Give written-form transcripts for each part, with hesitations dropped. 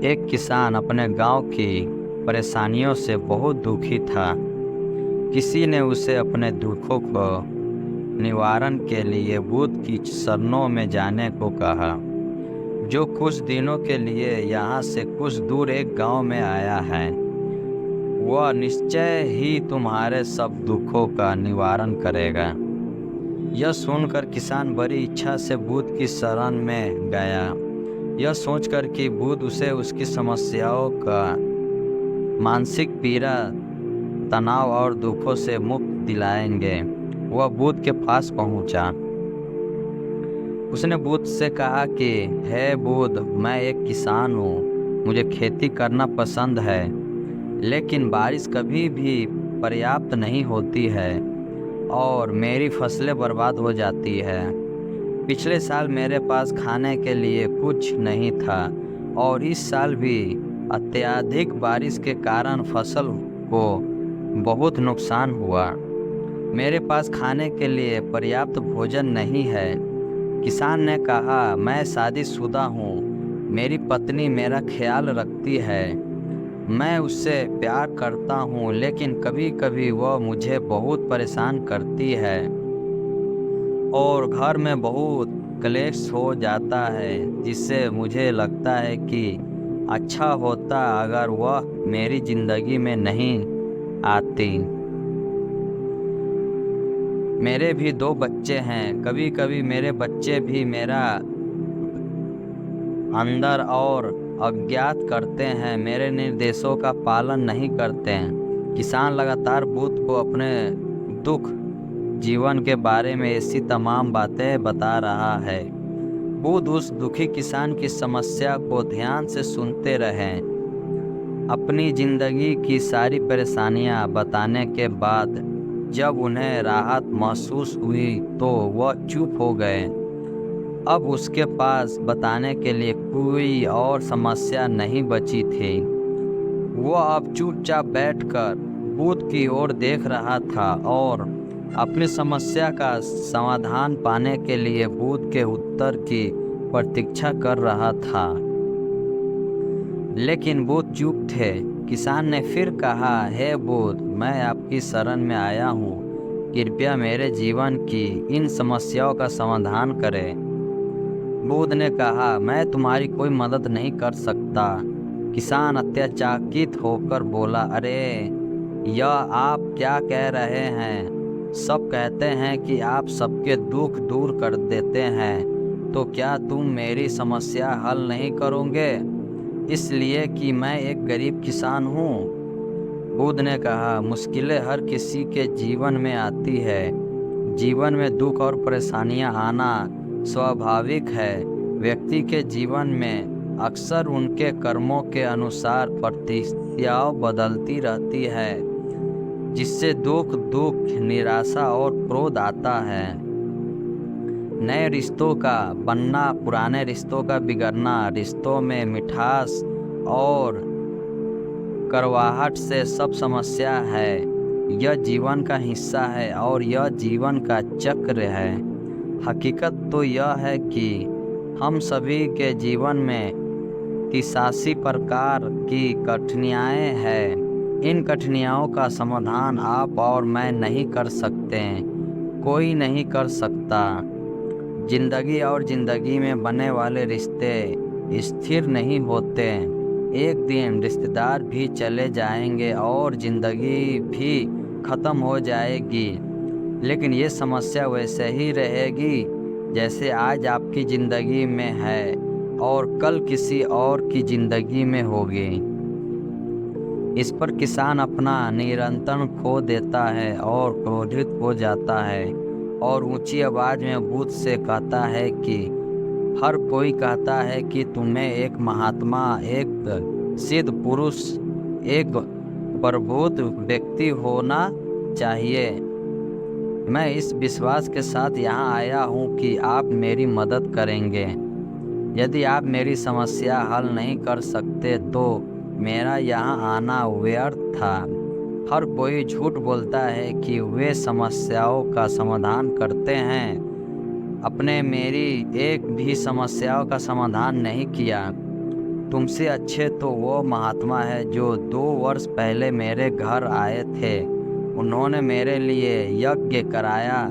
एक किसान अपने गांव की परेशानियों से बहुत दुखी था। किसी ने उसे अपने दुखों को निवारण के लिए बुद्ध की शरणों में जाने को कहा, जो कुछ दिनों के लिए यहाँ से कुछ दूर एक गांव में आया है। वह निश्चय ही तुम्हारे सब दुखों का निवारण करेगा। यह सुनकर किसान बड़ी इच्छा से बुद्ध की शरण में गया, यह सोचकर कि बुद्ध उसे उसकी समस्याओं का मानसिक पीड़ा, तनाव और दुखों से मुक्त दिलाएंगे। वह बुद्ध के पास पहुंचा। उसने बुद्ध से कहा कि हे बुद्ध, मैं एक किसान हूँ, मुझे खेती करना पसंद है, लेकिन बारिश कभी भी पर्याप्त नहीं होती है और मेरी फसलें बर्बाद हो जाती है। पिछले साल मेरे पास खाने के लिए कुछ नहीं था और इस साल भी अत्यधिक बारिश के कारण फसल को बहुत नुकसान हुआ। मेरे पास खाने के लिए पर्याप्त भोजन नहीं है। किसान ने कहा, मैं शादीशुदा हूँ, मेरी पत्नी मेरा ख्याल रखती है, मैं उससे प्यार करता हूँ, लेकिन कभी कभी वह मुझे बहुत परेशान करती है और घर में बहुत क्लेश हो जाता है, जिससे मुझे लगता है कि अच्छा होता अगर वह मेरी ज़िंदगी में नहीं आती। मेरे भी दो बच्चे हैं, कभी कभी मेरे बच्चे भी मेरा अंदर और अज्ञात करते हैं, मेरे निर्देशों का पालन नहीं करते हैं। किसान लगातार बुद्ध को अपने दुख जीवन के बारे में ऐसी तमाम बातें बता रहा है। बुद्ध उस दुखी किसान की समस्या को ध्यान से सुनते रहे। अपनी जिंदगी की सारी परेशानियां बताने के बाद जब उन्हें राहत महसूस हुई तो वह चुप हो गए। अब उसके पास बताने के लिए कोई और समस्या नहीं बची थी। वह अब चुपचाप बैठकर बुद्ध की ओर देख रहा था और अपनी समस्या का समाधान पाने के लिए बुद्ध के उत्तर की प्रतीक्षा कर रहा था। लेकिन बुद्ध चुप थे। किसान ने फिर कहा, हे बुद्ध, मैं आपकी शरण में आया हूँ, कृपया मेरे जीवन की इन समस्याओं का समाधान करें। बुद्ध ने कहा, मैं तुम्हारी कोई मदद नहीं कर सकता। किसान अत्याचाकित होकर बोला, अरे यह आप क्या कह रहे हैं? सब कहते हैं कि आप सबके दुख दूर कर देते हैं, तो क्या तुम मेरी समस्या हल नहीं करोगे इसलिए कि मैं एक गरीब किसान हूँ? बुद्ध ने कहा, मुश्किलें हर किसी के जीवन में आती है। जीवन में दुख और परेशानियां आना स्वाभाविक है। व्यक्ति के जीवन में अक्सर उनके कर्मों के अनुसार परिस्थितियां बदलती रहती है, जिससे दुख, निराशा और क्रोध आता है। नए रिश्तों का बनना, पुराने रिश्तों का बिगड़ना, रिश्तों में मिठास और कड़वाहट से सब समस्या है। यह जीवन का हिस्सा है और यह जीवन का चक्र है। हकीकत तो यह है कि हम सभी के जीवन में 83 प्रकार की कठिनाइयाँ हैं। इन कठिनाइयों का समाधान आप और मैं नहीं कर सकते, कोई नहीं कर सकता। जिंदगी और जिंदगी में बनने वाले रिश्ते स्थिर नहीं होते। एक दिन रिश्तेदार भी चले जाएंगे और जिंदगी भी खत्म हो जाएगी, लेकिन ये समस्या वैसे ही रहेगी जैसे आज आपकी ज़िंदगी में है और कल किसी और की ज़िंदगी में होगी। इस पर किसान अपना नियंत्रण खो देता है और क्रोधित हो जाता है और ऊंची आवाज़ में बुद्ध से कहता है कि हर कोई कहता है कि तुम्हें एक महात्मा, एक सिद्ध पुरुष, एक प्रबुद्ध व्यक्ति होना चाहिए। मैं इस विश्वास के साथ यहाँ आया हूँ कि आप मेरी मदद करेंगे। यदि आप मेरी समस्या हल नहीं कर सकते तो मेरा यहाँ आना व्यर्थ था। हर कोई झूठ बोलता है कि वे समस्याओं का समाधान करते हैं, अपने मेरी एक भी समस्याओं का समाधान नहीं किया। तुमसे अच्छे तो वो महात्मा है जो 2 वर्ष पहले मेरे घर आए थे। उन्होंने मेरे लिए यज्ञ कराया,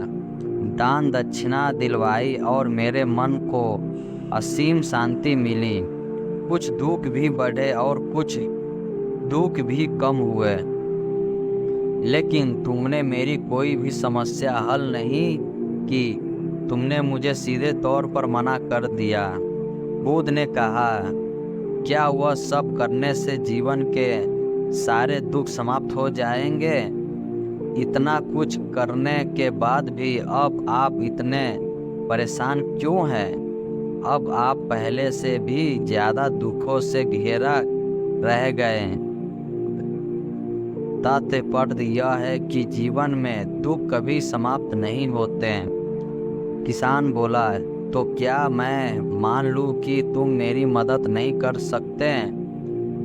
दान दक्षिणा दिलवाई और मेरे मन को असीम शांति मिली। कुछ दुख भी बढ़े और कुछ दुख भी कम हुए, लेकिन तुमने मेरी कोई भी समस्या हल नहीं की। तुमने मुझे सीधे तौर पर मना कर दिया। बुद्ध ने कहा, क्या वह सब करने से जीवन के सारे दुख समाप्त हो जाएंगे? इतना कुछ करने के बाद भी अब आप इतने परेशान क्यों हैं? अब आप पहले से भी ज़्यादा दुखों से घिरा रह गए। तात्पर्य यह है कि जीवन में दुख कभी समाप्त नहीं होते। किसान बोला, तो क्या मैं मान लूं कि तुम मेरी मदद नहीं कर सकते?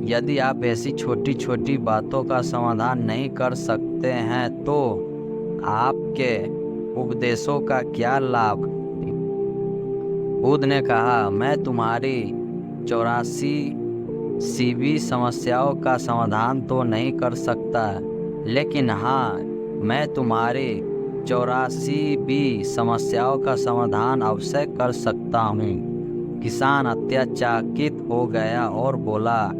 यदि आप ऐसी छोटी छोटी बातों का समाधान नहीं कर सकते हैं तो आपके उपदेशों का क्या लाभ? बुद्ध ने कहा, मैं तुम्हारी 84वीं समस्याओं का समाधान तो नहीं कर सकता, लेकिन हाँ, मैं तुम्हारी 84वीं समस्याओं का समाधान अवश्य कर सकता हूँ। किसान अत्याचकित हो गया और बोला,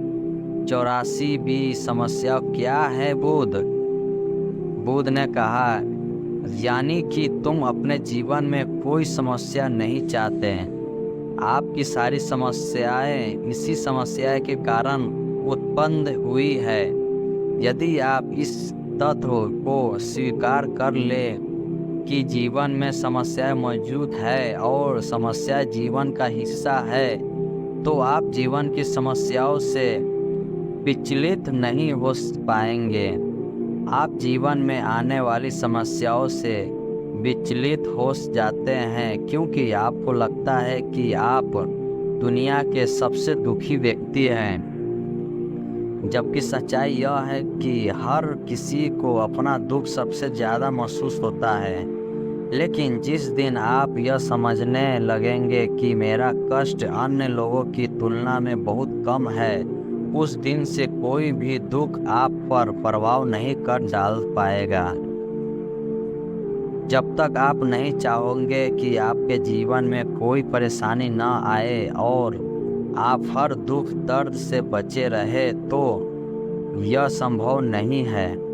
84वीं समस्या क्या है बुद्ध? बुद्ध ने कहा, यानी कि तुम अपने जीवन में कोई समस्या नहीं चाहते। आपकी सारी समस्याएं इसी समस्या के कारण उत्पन्न हुई है। यदि आप इस तथ्य को स्वीकार कर ले कि जीवन में समस्याएं मौजूद है और समस्या जीवन का हिस्सा है, तो आप जीवन की समस्याओं से विचलित नहीं हो पाएंगे। आप जीवन में आने वाली समस्याओं से विचलित हो जाते हैं क्योंकि आपको लगता है कि आप दुनिया के सबसे दुखी व्यक्ति हैं, जबकि सच्चाई यह है कि हर किसी को अपना दुख सबसे ज़्यादा महसूस होता है। लेकिन जिस दिन आप यह समझने लगेंगे कि मेरा कष्ट अन्य लोगों की तुलना में बहुत कम है, उस दिन से कोई भी दुख आप पर प्रभाव नहीं कर डाल पाएगा। जब तक आप नहीं चाहोगे कि आपके जीवन में कोई परेशानी न आए और आप हर दुख दर्द से बचे रहे, तो यह संभव नहीं है।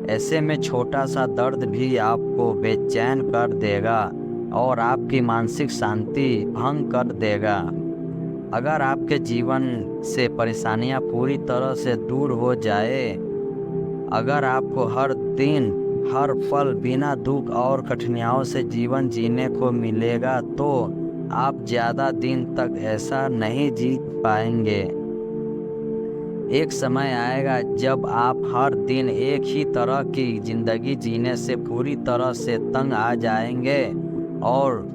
ऐसे में छोटा सा दर्द भी आपको बेचैन कर देगा और आपकी मानसिक शांति भंग कर देगा। अगर आपके जीवन से परेशानियां पूरी तरह से दूर हो जाए, अगर आपको हर दिन हर पल बिना दुख और कठिनाइयों से जीवन जीने को मिलेगा, तो आप ज़्यादा दिन तक ऐसा नहीं जी पाएंगे। एक समय आएगा जब आप हर दिन एक ही तरह की ज़िंदगी जीने से पूरी तरह से तंग आ जाएंगे और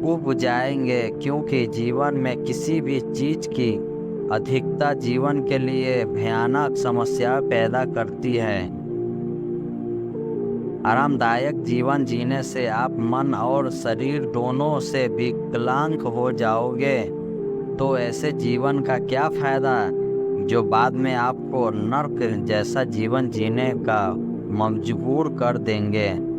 ऊब जाएंगे, क्योंकि जीवन में किसी भी चीज़ की अधिकता जीवन के लिए भयानक समस्या पैदा करती है। आरामदायक जीवन जीने से आप मन और शरीर दोनों से विकलांग हो जाओगे, तो ऐसे जीवन का क्या फ़ायदा जो बाद में आपको नर्क जैसा जीवन जीने का मजबूर कर देंगे।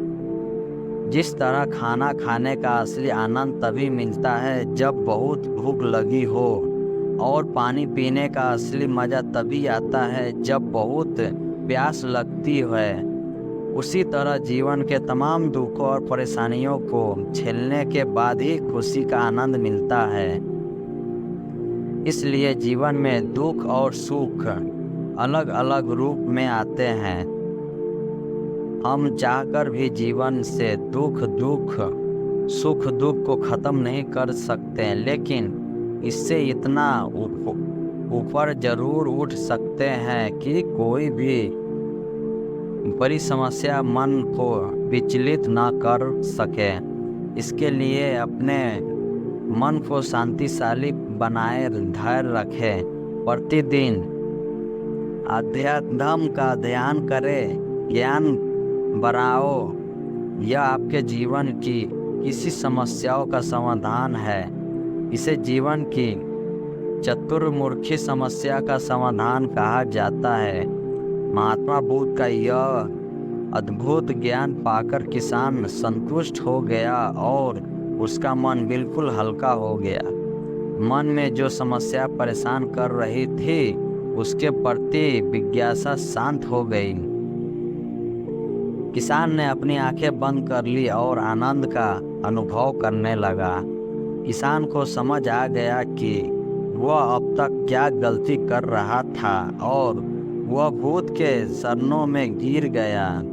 जिस तरह खाना खाने का असली आनंद तभी मिलता है जब बहुत भूख लगी हो, और पानी पीने का असली मज़ा तभी आता है जब बहुत प्यास लगती है, उसी तरह जीवन के तमाम दुखों और परेशानियों को झेलने के बाद ही खुशी का आनंद मिलता है। इसलिए जीवन में दुख और सुख अलग अलग रूप में आते हैं। हम चाहकर भी जीवन से सुख दुख को ख़त्म नहीं कर सकते, लेकिन इससे इतना ऊपर जरूर उठ सकते हैं कि कोई भी बड़ी समस्या मन को विचलित ना कर सके। इसके लिए अपने मन को शांतिशाली बनाए धैर्य रखें। प्रतिदिन अध्यात्म का ध्यान करें, ज्ञान बढ़ाओ। यह आपके जीवन की किसी समस्याओं का समाधान है। इसे जीवन की चतुर्मुखी समस्या का समाधान कहा जाता है। महात्मा बुद्ध का यह अद्भुत ज्ञान पाकर किसान संतुष्ट हो गया और उसका मन बिल्कुल हल्का हो गया। मन में जो समस्या परेशान कर रही थी उसके प्रति जिज्ञासा शांत हो गई। किसान ने अपनी आंखें बंद कर ली और आनंद का अनुभव करने लगा। किसान को समझ आ गया कि वह अब तक क्या गलती कर रहा था और वह भूत के शरणों में गिर गया।